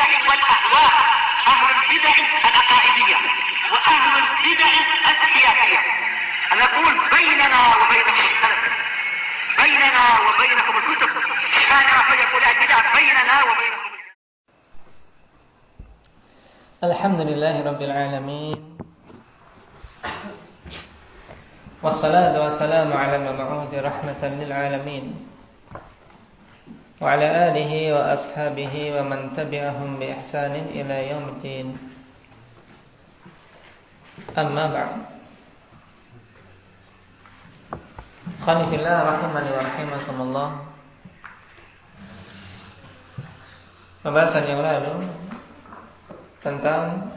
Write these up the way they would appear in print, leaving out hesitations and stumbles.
البدع والأهواء، أهل البدع العقائدية وأهل البدع السياسية. نقول بيننا وبينكم السلف، بيننا وبينكم الكتب، كان فيقول البدع بيننا وبينكم. الحمد لله رب العالمين، والصلاة والسلام على المبعوث رحمة للعالمين وعلى آله وأصحابه ومن تبعهم بإحسان إلى يوم الدين. أما بعد، Ikhwani fillah rahimani wa rahimakumullah. Pembahasan yang lalu tentang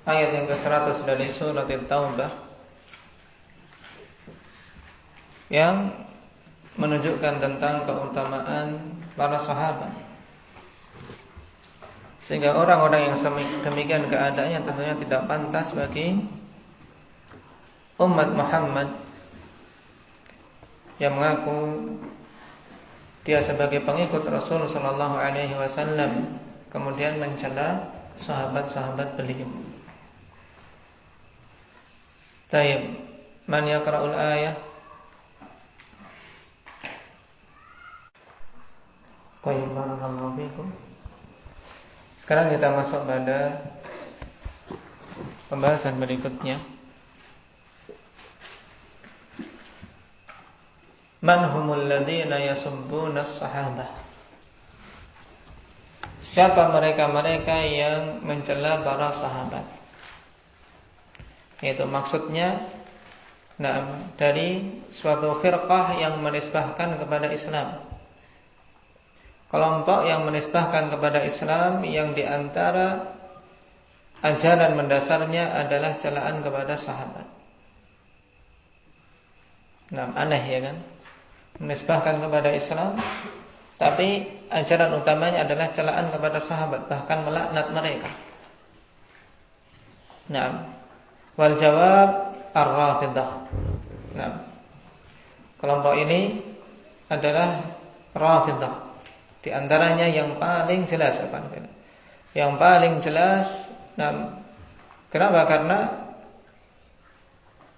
ayat yang ke-100 dari surat At-Taubah yang menunjukkan tentang keutamaan para sahabat, sehingga orang-orang yang demikian keadaannya tentunya tidak pantas bagi umat Muhammad yang mengaku dia sebagai pengikut Rasul sallallahu alaihi wasallam kemudian mencela sahabat-sahabat beliau. Tayyib, man yaqra'ul ayah? Tayyib, barakallahu fikum. Sekarang kita masuk pada pembahasan berikutnya. Man humul ladzina yasubbuna as-sahabah? Siapa mereka-mereka yang mencela para sahabat? Itu maksudnya dari suatu firqah yang menisbahkan kepada Islam, kelompok yang menisbahkan kepada Islam yang diantara ajaran mendasarnya adalah celaan kepada sahabat. Aneh ya kan? Menisbahkan kepada Islam, tapi ajaran utamanya adalah celaan kepada sahabat, bahkan melaknat mereka. Wal jawab ar-Rafidah. Kelompok ini adalah Rafidah. Di antaranya yang paling jelas apa? Yang paling jelas, kenapa? Karena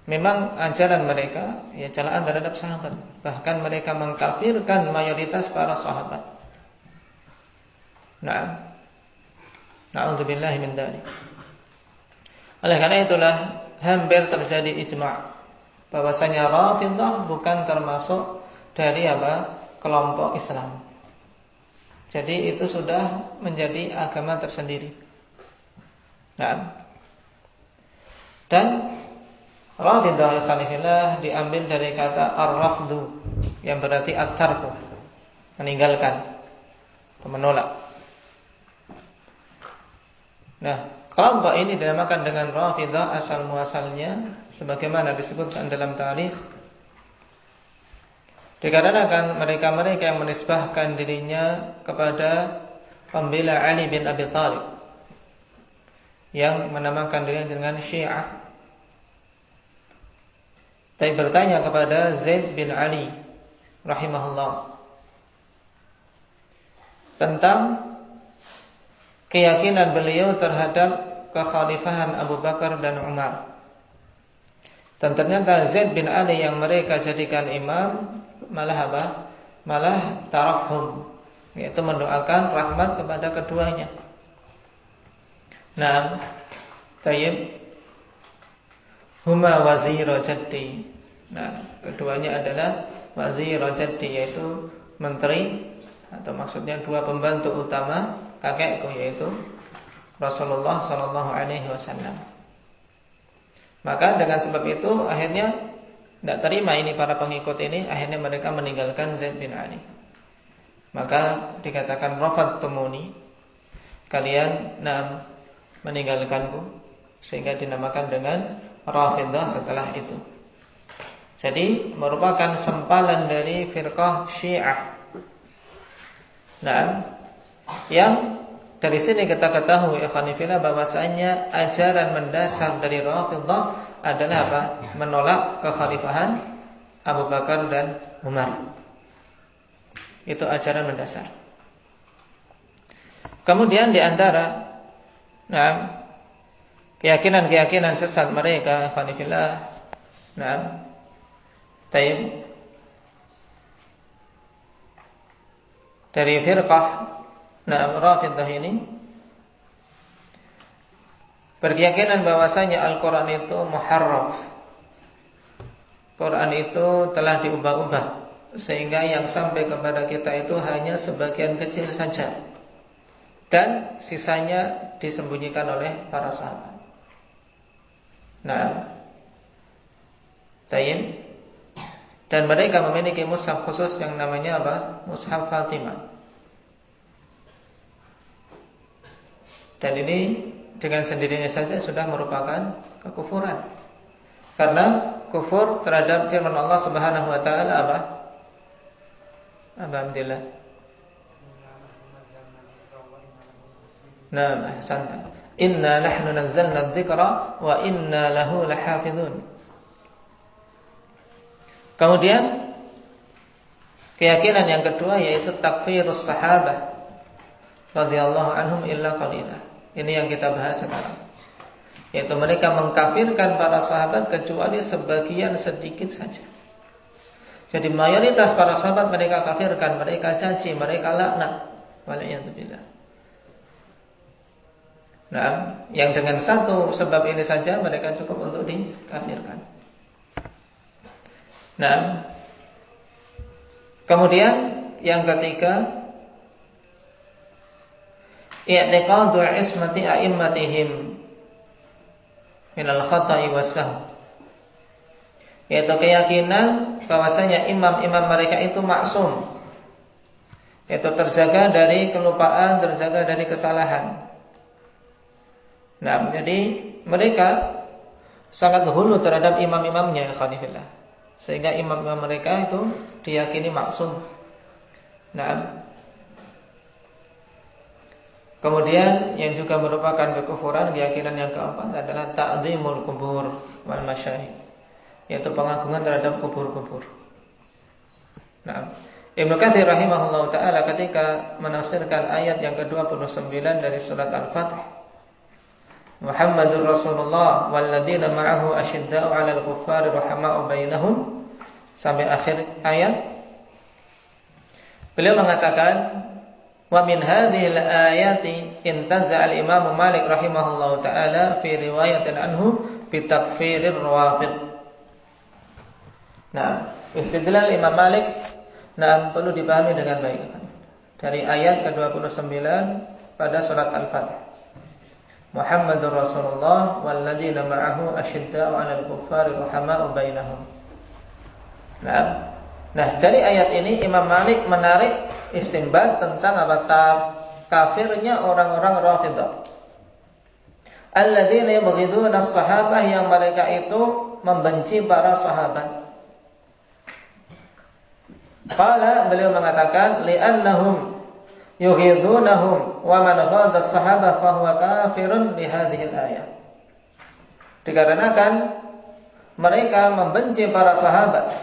memang ajaran mereka ya celaan terhadap sahabat, bahkan mereka mengkafirkan mayoritas para sahabat. Na'udzubillahi min dzalik. Oleh karena itulah hampir terjadi ijma' bahwasanya Rafidhah bukan termasuk dari kelompok Islam. Jadi itu sudah menjadi agama tersendiri. Dan Rafidhah ikhwanillah diambil dari kata ar-rafdu yang berarti at-tarku, meninggalkan atau menolak. Kelompok ini dinamakan dengan Rafidhah asal muasalnya sebagaimana disebutkan dalam tarikh, dikarenakan mereka-mereka yang menisbahkan dirinya kepada pembela Ali bin Abi Thalib, yang menamakan dirinya dengan Syiah. Tapi bertanya kepada Zaid bin Ali rahimahullah tentang keyakinan beliau terhadap kekhalifahan Abu Bakar dan Umar. Dan ternyata Zaid bin Ali yang mereka jadikan imam malah tarahum, yaitu mendoakan rahmat kepada keduanya. Tayyib, huma wazira jaddi. Keduanya adalah wazira jaddi, yaitu menteri atau maksudnya dua pembantu utama kakekku, yaitu Rasulullah sallallahu alaihi wasallam. Maka dengan sebab itu akhirnya tidak terima ini para pengikut ini, akhirnya mereka meninggalkan Zaid bin Ali. Maka dikatakan rafadtumuni, kalian meninggalkanku, sehingga dinamakan dengan Rafidhah setelah itu. Jadi merupakan sempalan dari firqah Syiah. Yang dari sini kita ketahui ikhwanifillah bahwasanya ajaran mendasar dari Rafidhah adalah apa? Menolak kekhalifahan Abu Bakar dan Umar. Itu ajaran mendasar. Kemudian di antara keyakinan-keyakinan sesat mereka, ikhwanifillah, dari firqah Rafidhah ini berkeyakinan bahwasanya Al-Quran itu muharraf. Quran itu telah diubah-ubah sehingga yang sampai kepada kita itu hanya sebagian kecil saja, dan sisanya disembunyikan oleh para sahabat. Dan mereka memiliki mushaf khusus yang namanya apa? Mushaf Fatimah. Dan ini dengan sendirinya saja sudah merupakan kekufuran. Karena kufur terhadap firman Allah Subhanahu wa taala apa? Alhamdulillah. Ahsanta. Inna nahnu nazzalna adh-dhikra wa inna lahu lahafizun. Kemudian keyakinan yang kedua yaitu takfirus sahabah radhiyallahu anhum illa qalila. Ini yang kita bahas sekarang. Yaitu mereka mengkafirkan para sahabat kecuali sebagian sedikit saja. Jadi mayoritas para sahabat mereka kafirkan, mereka caci, mereka laknat. Waliyadzubillah. Yang dengan satu sebab ini saja mereka cukup untuk dikafirkan. Kemudian yang ketiga, i'tiqadu ismati a'immatihim minal khata'i was-sahw, yaitu keyakinan bahwasanya imam-imam mereka itu maksum, yaitu terjaga dari kelupaan, terjaga dari kesalahan. Jadi mereka sangat hulu terhadap imam-imamnya, ikhwanifillah, sehingga imam-imam mereka itu diyakini maksum. Kemudian yang juga merupakan kekufuran, keyakinan yang keempat adalah ta'zimul kubur wal masyahid, yaitu pengagungan terhadap kubur-kubur. Ibnu Katsir rahimahullah taala ketika menafsirkan ayat yang ke-29 dari surat Al-Fath, Muhammadur Rasulullah walladzina ma'ahu asyidda'u 'alal kuffari rahama'u bainahum, sampai akhir ayat, beliau mengatakan, wa min hadhil ayati intaza al-Imam Malik rahimahullahu taala fi riwayatin anhu bi takfirir rawafid. Istidlal Imam Malik perlu dipahami dengan baik dari ayat ke-29 pada surat Al-Fath. Muhammadur Rasulullah walladzina ma'ahu asyidda'u 'alal kuffari rahama'u bainahum. Dari ayat ini Imam Malik menarik istinbat tentang kafirnya orang-orang Rafidhah. Alladzina yubghiduna as-sahabah, yang mereka itu membenci para sahabat. Qala, beliau mengatakan, li'annahum yughidunahum wa man ghadha as-sahabah fa huwa kafirun bi hadhihi al-ayah. Dikarenakan mereka membenci para sahabat.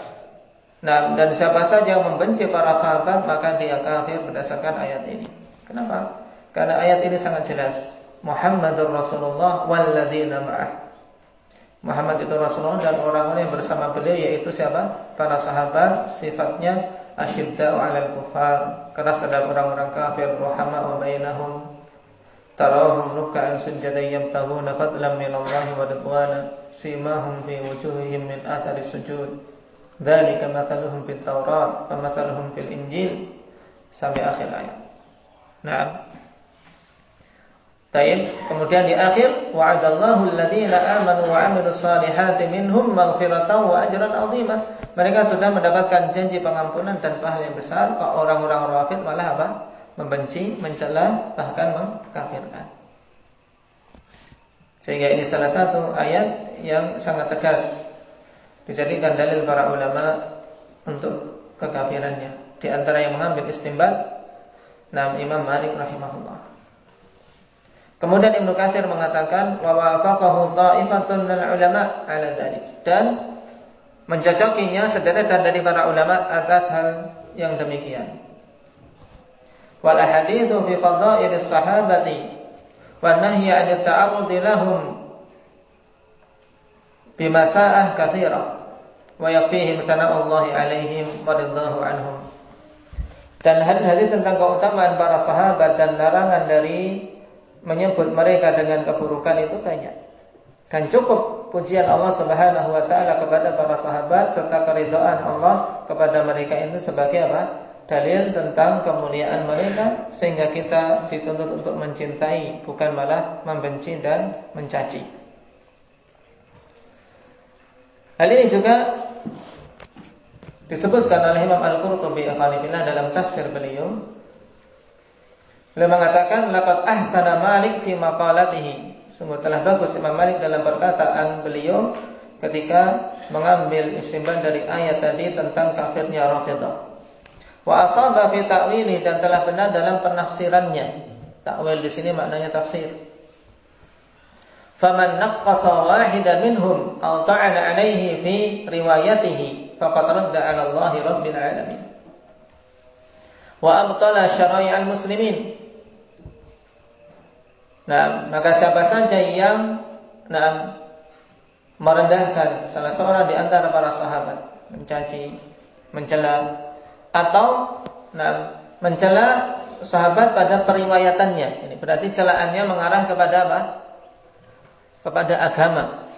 Dan siapa saja yang membenci para sahabat maka dia kafir berdasarkan ayat ini. Kenapa? Karena ayat ini sangat jelas. Muhammadur Rasulullah walladzina ma'ah. Muhammad itu Rasulullah dan orang-orang yang bersama beliau, yaitu siapa? Para sahabat. Sifatnya asyidda'u 'alal kuffar, keras terhadap orang-orang kafir, rahama'u bainahum, tarahum ruk'an sujadan yabtaghuna fadlan minallahi wa ridwana, simahum fi wujuhihim min athari sujud. Dzalika mathaluhum fit Taurat wa mathaluhum fil Injil, sampai akhir ayat. Kemudian di akhir, wa'adallahu alladziina aamanu wa 'amilus shalihati minhum maghfiratan wa ajran 'azima. Mereka sudah mendapatkan janji pengampunan dan pahala yang besar. Kok orang-orang Rafid malah apa? Membenci, mencela, bahkan mengkafirkan. Sehingga ini salah satu ayat yang sangat tegas dijadikan dalil para ulama untuk kekafirannya. Di antara yang mengambil istinbat Imam Malik rahimahullah. Kemudian Ibnu Katsir mengatakan wa wafaqahu dha'ifatun minal ulama 'ala dzalik, dan mencocokinya sederetan dari para ulama atas hal yang demikian. wal ahaditsu fi fadailis sahabati wan nahyi 'anil ta'arrudi lahum bimasa'ah katsira wa yakfihim sana'ullahi 'alaihim wa ridhahu anhum. Dan hadis-hadis tentang keutamaan para sahabat dan larangan dari menyebut mereka dengan keburukan itu banyak. Dan cukup pujian Allah Subhanahu wa taala kepada para sahabat serta keridhaan Allah kepada mereka itu sebagai apa? Dalil tentang kemuliaan mereka, sehingga kita dituntut untuk mencintai, bukan malah membenci dan mencaci. Hal ini juga disebutkan oleh Imam Al-Qurtubi dalam tafsir beliau. Beliau mengatakan, laqad ahsana Malik fi maqalatihi. Sungguh telah bagus Imam Malik dalam perkataan beliau ketika mengambil istinbat dari ayat tadi tentang kafirnya Rafidhah. Wa asaba fi ta'wili, dan telah benar dalam penafsirannya. Ta'wil di sini maknanya tafsir. Faman naqqasa wahidan minhum aw ta'ana 'alaihi fi riwayatihi faqad radda 'ala Allahi rabbil alamin. Wa abtala syara'i'al muslimin. Nah, maka siapa saja yang merendahkan salah seorang di antara para sahabat, mencaci, mencela, atau mencela sahabat pada periwayatannya, ini berarti celaannya mengarah kepada apa? Kepada agama.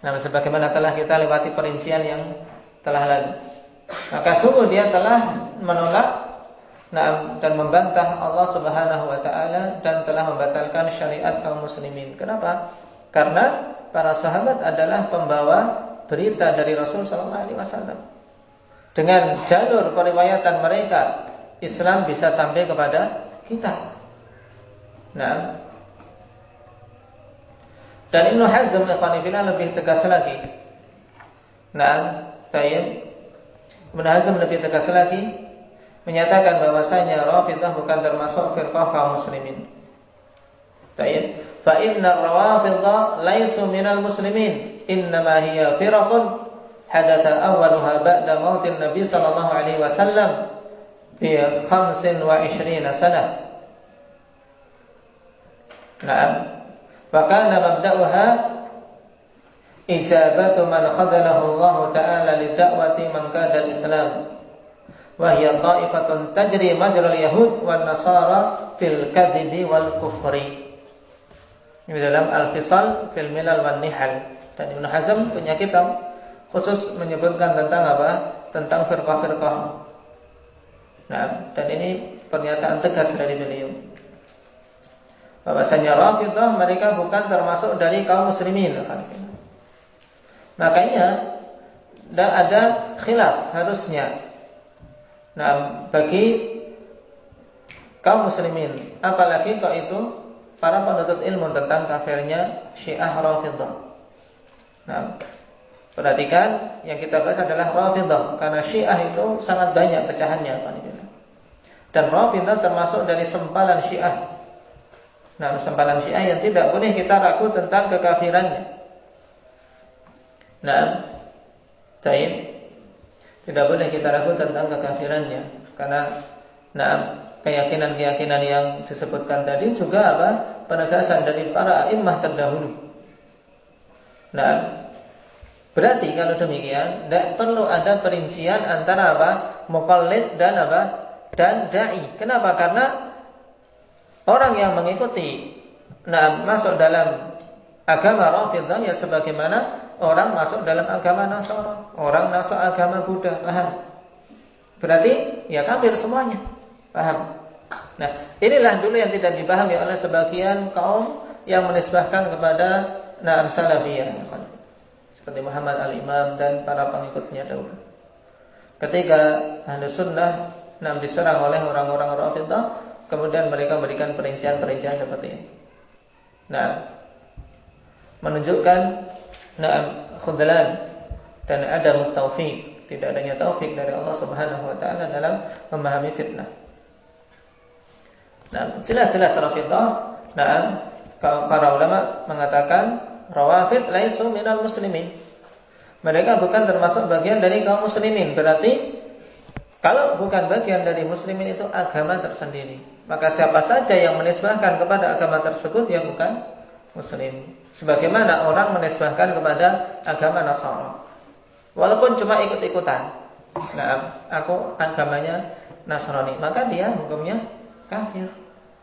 Nah, sebagaimana telah kita lewati perincian yang telah lalu, maka sungguh dia telah menolak dan membantah Allah Subhanahu wa taala dan telah membatalkan syariat kaum muslimin. Kenapa? Karena para sahabat adalah pembawa berita dari Rasul sallallahu alaihi wasallam. Dengan jalur periwayatan mereka, Islam bisa sampai kepada kita. Nah, dan Ibnu Hazm lebih tegas lagi. Nah, Ibnu Hazm lebih tegas lagi menyatakan bahwasanya Rafidhah bukan termasuk firqah kaum muslimin. Fa inna Rawafidha laisu minal muslimin, innama hiya firqun hadatha awwaluha ba'da mautin Nabi sallallahu alaihi wasallam bi 25 sanah. Naam. Wa kana mabda'uha ijabatu man khadalahu Allah ta'ala li da'wati man kada al-Islam. Wa hiya ta'ifatun tajri majral yahud wan nasara fil kadhibi wal kufri. Ini dalam Al-Fisal fil Milal wan Nihal. Dan Ibnu Hazm punya kitab khusus menyebutkan tentang apa? Tentang firqah-firqah. Nah, dan ini pernyataan tegas dari beliau. Bahwasanya Rafidhah mereka bukan termasuk dari kaum muslimin. Makanya tidak ada khilaf harusnya. Nah, bagi kaum muslimin, apalagi kalau itu para penuntut ilmu tentang kafirnya Syiah Rafidhah. Nah, perhatikan yang kita bahas adalah Rafidhah, karena Syiah itu sangat banyak pecahannya. Dan Rafidhah termasuk dari sempalan Syiah. Nah, sempalan Syiah yang tidak boleh kita ragu tentang kekafirannya. Nah, tidak boleh kita ragu tentang kekafirannya, karena keyakinan-keyakinan yang disebutkan tadi juga apa? Penegasan dari para a'immah terdahulu. Nah, berarti kalau demikian tidak perlu ada perincian antara apa? Muqallid dan apa? Dan dai. Kenapa? Karena orang yang mengikuti masuk dalam agama Rafidhah ya sebagaimana orang masuk dalam agama Nasara, orang masuk agama Buddha, paham? Berarti ya kafir semuanya, paham? Nah, inilah dulu yang tidak dipahami oleh sebagian kaum yang menisbahkan kepada Salafiyah, seperti Muhammad Al-Imam dan para pengikutnya dahulu. Ketika Ahlus Sunnah diserang oleh orang-orang Rafidhah, kemudian mereka memberikan perincian-perincian seperti ini. Nah, menunjukkan khudlan dan ada taufik, tidak adanya taufik dari Allah Subhanahu wa taala dalam memahami fitnah. Nah, jelas-jelas Rafidhah, para ulama mengatakan Rawafid laisu minal muslimin. Mereka bukan termasuk bagian dari kaum muslimin. Berarti Kalau bukan bagian dari muslimin itu agama tersendiri. Maka siapa saja yang menisbahkan kepada agama tersebut yang bukan muslim. Sebagaimana orang menisbahkan kepada agama Nasara. Walaupun cuma ikut-ikutan. Nah, aku agamanya Nasrani, maka dia hukumnya kafir.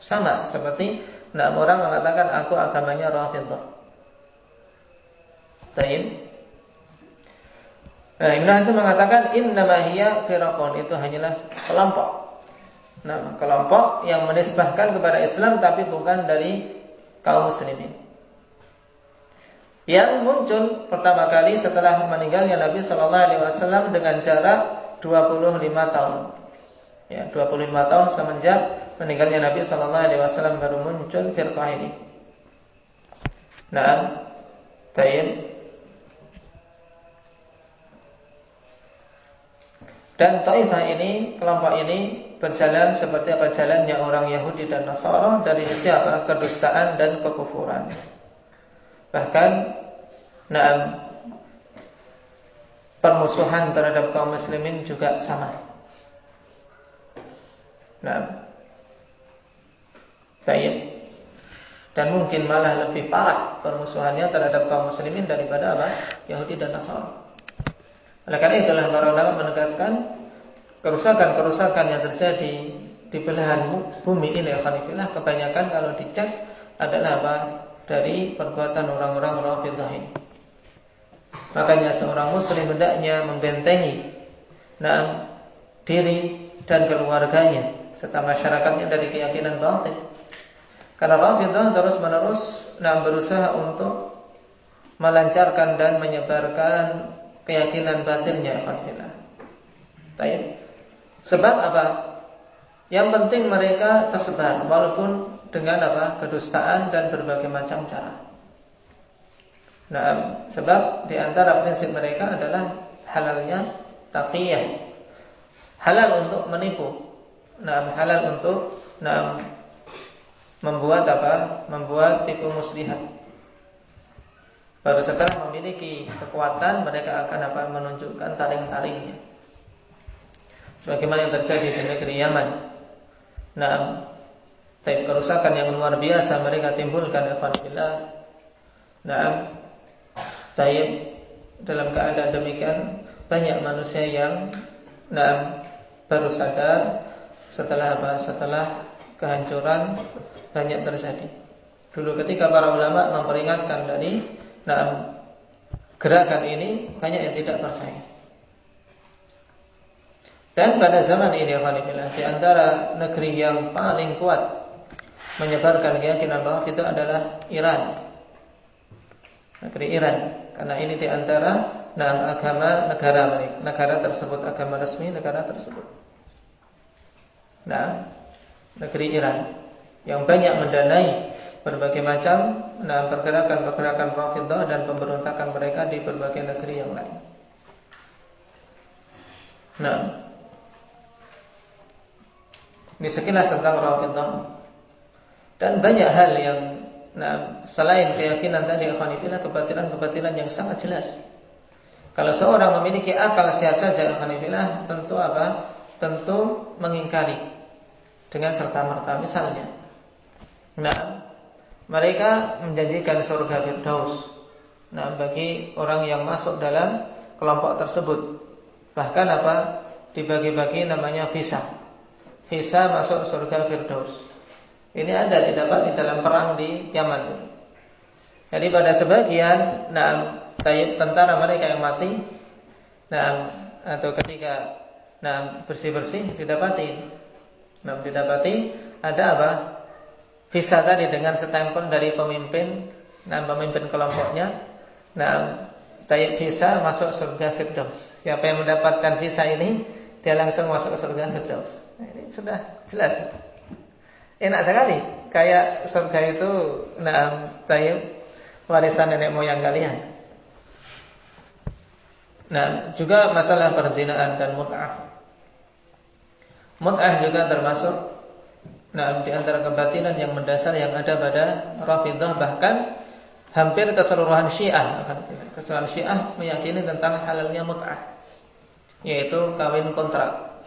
Sama seperti orang mengatakan aku agamanya Rafidhah. Baik. Nah, Ibnu Hazm mengatakan innama hiya firaqun, itu hanyalah kelompok. Nah, kelompok yang menisbahkan kepada Islam tapi bukan dari kaum muslimin. Yang muncul pertama kali setelah meninggalnya Nabi sallallahu alaihi wasallam dengan jarak 25 tahun. Ya, 25 tahun semenjak meninggalnya Nabi sallallahu alaihi wasallam baru muncul firqah ini. Nah, baik. Dan taifah ini, kelompok ini berjalan seperti apa jalannya orang Yahudi dan Nasara dari sisi apa? Kedustaan dan kekufuran. Bahkan permusuhan terhadap kaum muslimin juga sama. Baik. Dan mungkin malah lebih parah permusuhannya terhadap kaum muslimin daripada apa? Yahudi dan Nasara. Oleh karena itulah para ulama menegaskan kerusakan-kerusakan yang terjadi di belahan bumi ini Khanifillah kebanyakan kalau dicek adalah apa? Dari perbuatan orang-orang Rafidhah ini. Makanya seorang muslim hendaknya membentengi diri dan keluarganya serta masyarakatnya dari keyakinan batil. Karena Rafidhah terus-menerus berusaha untuk melancarkan dan menyebarkan keyakinan batilnya Alhamdulillah. Baik. Sebab apa? Yang penting mereka tersebar walaupun dengan apa? Kedustaan dan berbagai macam cara. Nah, sebab di antara prinsip mereka adalah halalnya taqiyah. Halal untuk menipu. Halal untuk membuat apa? Membuat tipu muslihat. Baru setelah memiliki kekuatan mereka akan apa? Menunjukkan taring-taringnya. Sebagaimana yang terjadi di negeri Yaman. Kerusakan yang luar biasa mereka timbulkan alhamdulillah. Dalam keadaan demikian banyak manusia yang baru sadar setelah apa? Setelah kehancuran banyak terjadi. Dulu ketika para ulama memperingatkan dari gerakan ini banyak yang tidak percaya. Dan pada zaman ini alhamdulillah di antara negeri yang paling kuat menyebarkan keyakinan Rafidhah adalah Iran. Negeri Iran, karena ini di antara agama negara mereka. Negara tersebut agama resmi negara tersebut. Negeri Iran yang banyak mendanai berbagai macam pergerakan-pergerakan Rafidhah dan pemberontakan mereka di berbagai negeri yang lain. Ini sekilas tentang Rafidhah. Dan banyak hal yang selain keyakinan tadi Khanifillah, kebatilan-kebatilan yang sangat jelas. Kalau seorang memiliki akal sehat saja Khanifillah, tentu apa? Tentu mengingkari dengan serta-merta. Misalnya, mereka menjanjikan surga Firdaus bagi orang yang masuk dalam kelompok tersebut. Bahkan apa? Dibagi-bagi namanya visa. Visa masuk surga Firdaus. Ini ada didapat di dalam perang di Yaman. Jadi pada sebagian tentara mereka yang mati atau ketika bersih-bersih didapati ada apa? Visa tadi dengan stempel dari pemimpin kelompoknya. Visa masuk surga Firdaus. Siapa yang mendapatkan visa ini, dia langsung masuk ke surga Firdaus. Ini sudah jelas. Enak sekali. Kayak surga itu warisan nenek moyang kalian. Juga masalah perzinaan dan mut'ah. Mut'ah juga termasuk di antara kebatilan yang mendasar yang ada pada Rafidhah, bahkan hampir keseluruhan Syiah. Keseluruhan Syiah meyakini tentang halalnya mut'ah, yaitu kawin kontrak.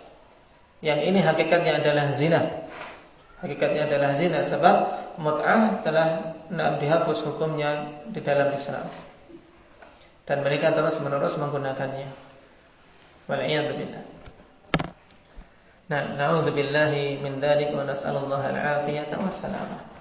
yang ini hakikatnya adalah zina. Hakikatnya adalah zina sebab mut'ah telah dihapus hukumnya di dalam Islam. Dan mereka terus-menerus menggunakannya. Wal'iyadu billah. Nah, na'udzubillahi min dzalik wa nas'alullaha al-'afiyata was-salamah.